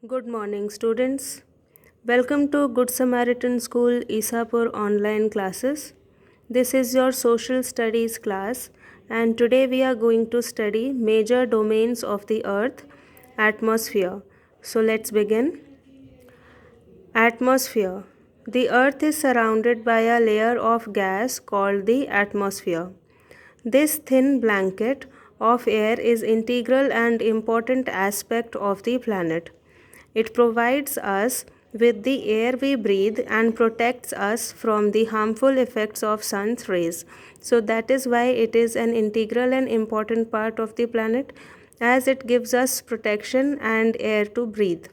Good morning, students. Welcome to Good Samaritan School Isapur online classes. This is your social studies class, and today we are going to study major domains of the earth, atmosphere. So let's begin. Atmosphere. The earth is surrounded by a layer of gas called the atmosphere. This thin blanket of air is integral and important aspect of the planet. It provides us with the air we breathe and protects us from the harmful effects of sun's rays. So that is why it is an integral and important part of the planet, as it gives us protection and air to breathe.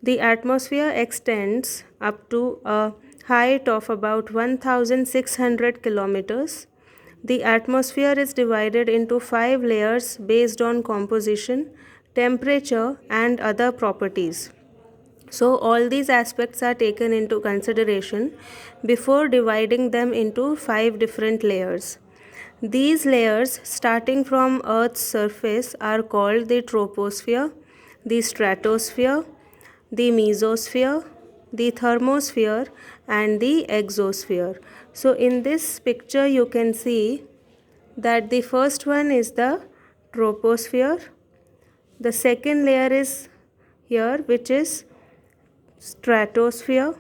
The atmosphere extends up to a height of about 1,600 kilometers. The atmosphere is divided into 5 layers based on composition, temperature, and other properties. So, all these aspects are taken into consideration before dividing them into 5 different layers. These layers, starting from Earth's surface, are called the troposphere, the stratosphere, the mesosphere, the thermosphere, and the exosphere. So, in this picture, you can see that the first one is the troposphere. The second layer is here, which is stratosphere.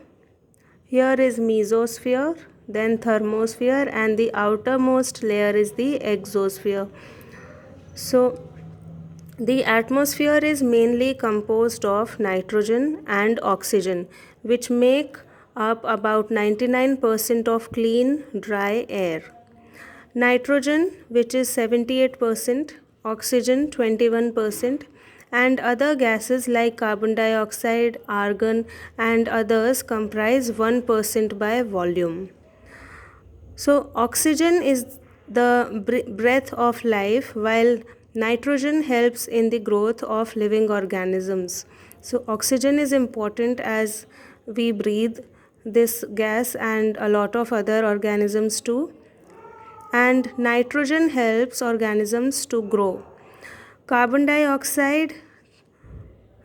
Here is mesosphere, then thermosphere, and the outermost layer is the exosphere. So, the atmosphere is mainly composed of nitrogen and oxygen, which make up about 99% of clean, dry air. Nitrogen, which is 78%, oxygen 21%, and other gases like carbon dioxide, argon, and others comprise 1% by volume. So, oxygen is the breath of life, while nitrogen helps in the growth of living organisms. So, oxygen is important as we breathe this gas and a lot of other organisms too. And nitrogen helps organisms to grow. Carbon dioxide,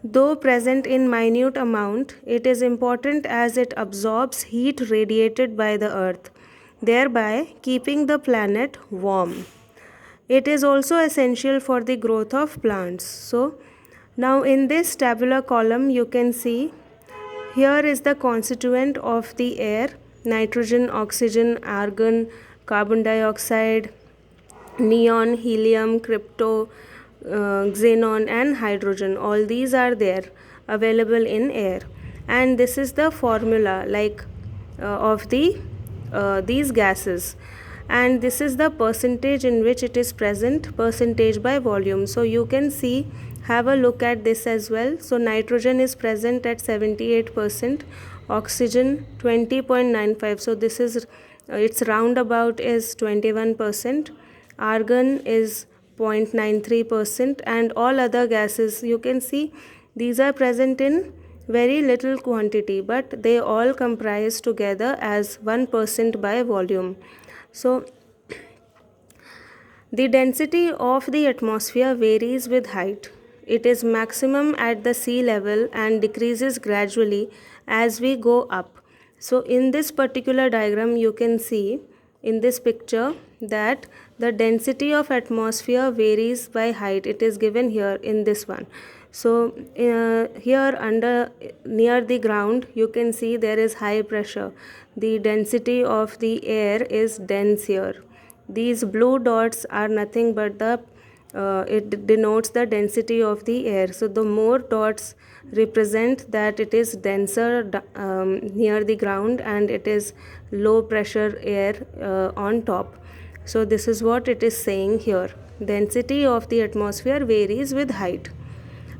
though present in minute amount, it is important as it absorbs heat radiated by the earth, thereby keeping the planet warm. It is also essential for the growth of plants. So, now in this tabular column you can see here is the constituent of the air: nitrogen, oxygen, argon, carbon dioxide, neon, helium, crypto, xenon, and hydrogen. All these are there available in air, and this is the formula of these gases, and this is the percentage in which it is present, percentage by volume. So you can see, have a look at this as well. So nitrogen is present at 78%, oxygen 20.95. So this is its roundabout is 21%, argon is 0.93%, and all other gases you can see these are present in very little quantity, but they all comprise together as 1% by volume. So the density of the atmosphere varies with height. It is maximum at the sea level and decreases gradually as we go up. So in this particular diagram you can see in this picture that the density of atmosphere varies by height. It is given here in this one. So here under near the ground you can see there is high pressure. The density of the air is dense here. These blue dots are nothing but it denotes the density of the air. So the more dots represent that it is denser near the ground and it is low pressure air on top. So this is what it is saying here. Density of the atmosphere varies with height.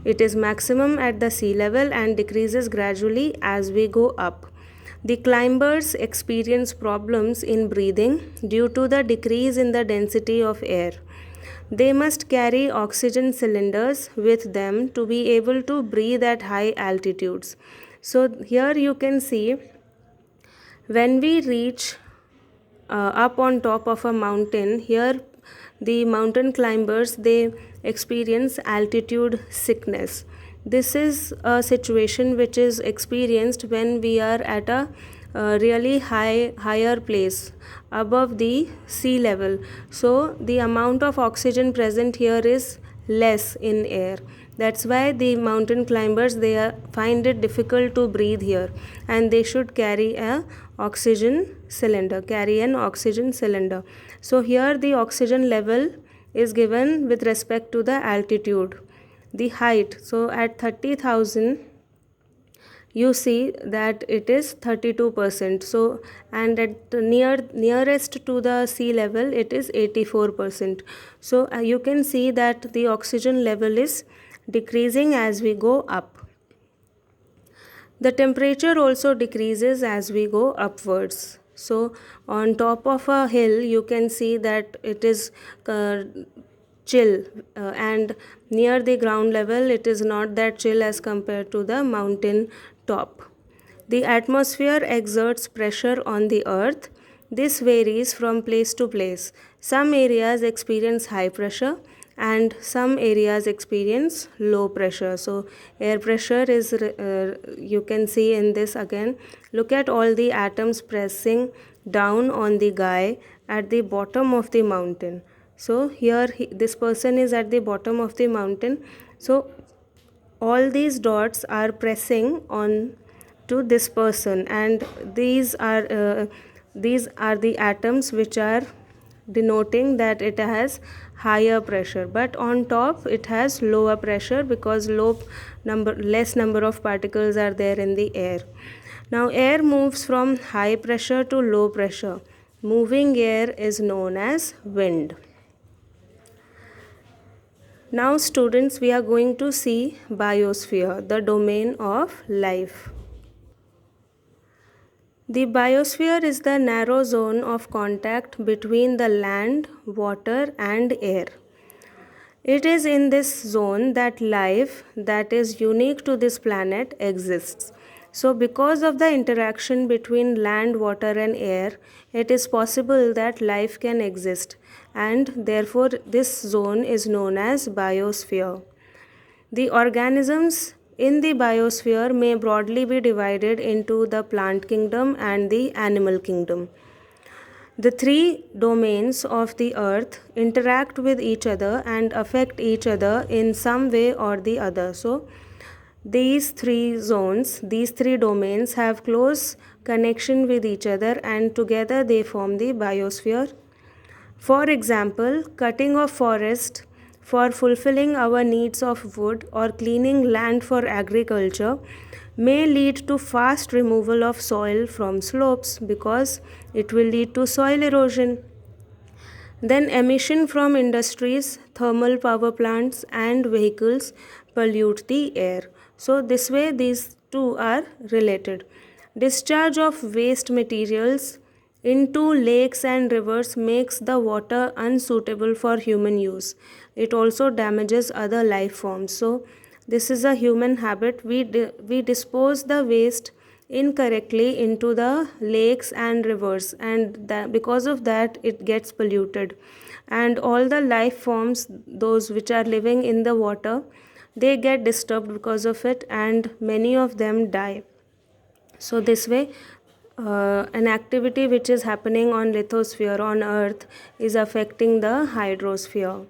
It is maximum at the sea level and decreases gradually as we go up. The climbers experience problems in breathing due to the decrease in the density of air. They must carry oxygen cylinders with them to be able to breathe at high altitudes. So, here you can see when we reach up on top of a mountain, here the mountain climbers they experience altitude sickness. This is a situation which is experienced when we are at a really higher place above the sea level. So the amount of oxygen present here is less in air. That's why the mountain climbers, find it difficult to breathe here, and they should carry an oxygen cylinder. So here the oxygen level is given with respect to the altitude, the height. So at 30,000 you see that it is 32%. So, and at the nearest to the sea level it is 84%. So you can see that the oxygen level is decreasing as we go up. The temperature also decreases as we go upwards. So on top of a hill you can see that it is chill, and near the ground level it is not that chill as compared to the mountain top. The atmosphere exerts pressure on the earth. This varies from place to place. Some areas experience high pressure and some areas experience low pressure. So air pressure is you can see in this again. Look at all the atoms pressing down on the guy at the bottom of the mountain. So here this person is at the bottom of the mountain. So all these dots are pressing on to this person, and these are the atoms which are denoting that it has higher pressure, but on top it has lower pressure because less number of particles are there in the air. Now air moves from high pressure to low pressure. Moving air is known as wind. Now students, we are going to see biosphere, the domain of life. The biosphere is the narrow zone of contact between the land, water and air. It is in this zone that life that is unique to this planet exists. So because of the interaction between land, water and air, it is possible that life can exist, and therefore this zone is known as biosphere. The organisms in the biosphere may broadly be divided into the plant kingdom and the animal kingdom. The three domains of the earth interact with each other and affect each other in some way or the other. So, these three domains have close connection with each other, and together they form the biosphere. For example, cutting of forest for fulfilling our needs of wood or cleaning land for agriculture may lead to fast removal of soil from slopes because it will lead to soil erosion. Then emission from industries, thermal power plants and vehicles pollute the air. So this way these two are related. Discharge of waste materials into lakes and rivers makes the water unsuitable for human use. It also damages other life forms. So this is a human habit. We dispose the waste incorrectly into the lakes and rivers, and because of that it gets polluted, and all the life forms, those which are living in the water, they get disturbed because of it, and many of them die. So this way an activity which is happening on lithosphere on earth is affecting the hydrosphere.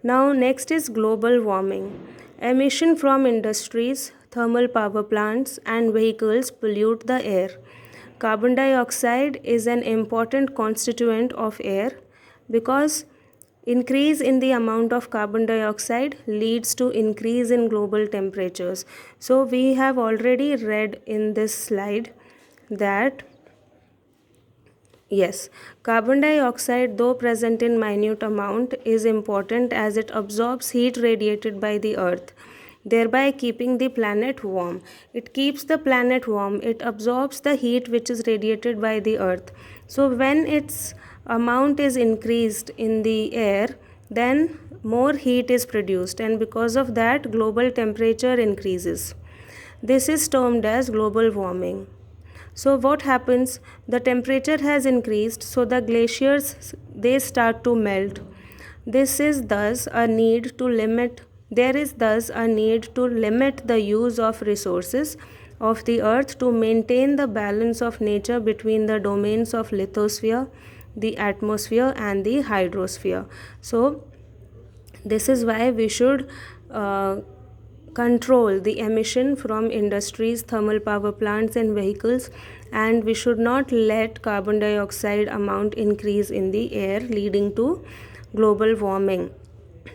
Now next is global warming. Emission from industries, thermal power plants and vehicles pollute the air. Carbon dioxide is an important constituent of air because increase in the amount of carbon dioxide leads to increase in global temperatures. So we have already read in this slide that yes, carbon dioxide, though present in minute amount, is important as it absorbs heat radiated by the earth, thereby keeping the planet warm. It keeps the planet warm. It absorbs the heat which is radiated by the earth. So when its amount is increased in the air, then more heat is produced, and because of that global temperature increases. This is termed as global warming. So what happens? The temperature has increased, so the glaciers, they start to melt. This is thus a need to limit There is thus a need to limit the use of resources of the earth to maintain the balance of nature between the domains of lithosphere, the atmosphere, and the hydrosphere. So this is why we should control the emission from industries, thermal power plants, and vehicles, and we should not let carbon dioxide amount increase in the air, leading to global warming.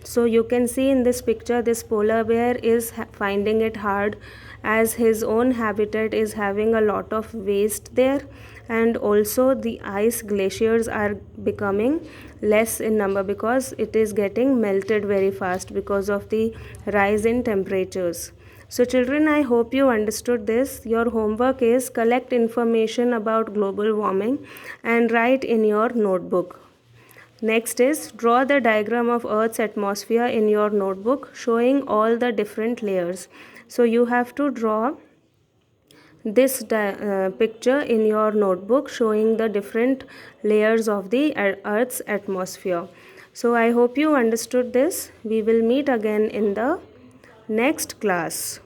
So you can see in this picture, this polar bear is finding it hard, as his own habitat is having a lot of waste there, and also the ice glaciers are becoming less in number because it is getting melted very fast because of the rise in temperatures. So children, I hope you understood this. Your homework is collect information about global warming and write in your notebook. Next is draw the diagram of Earth's atmosphere in your notebook showing all the different layers. So you have to draw this picture in your notebook showing the different layers of the Earth's atmosphere. So I hope you understood this. We will meet again in the next class.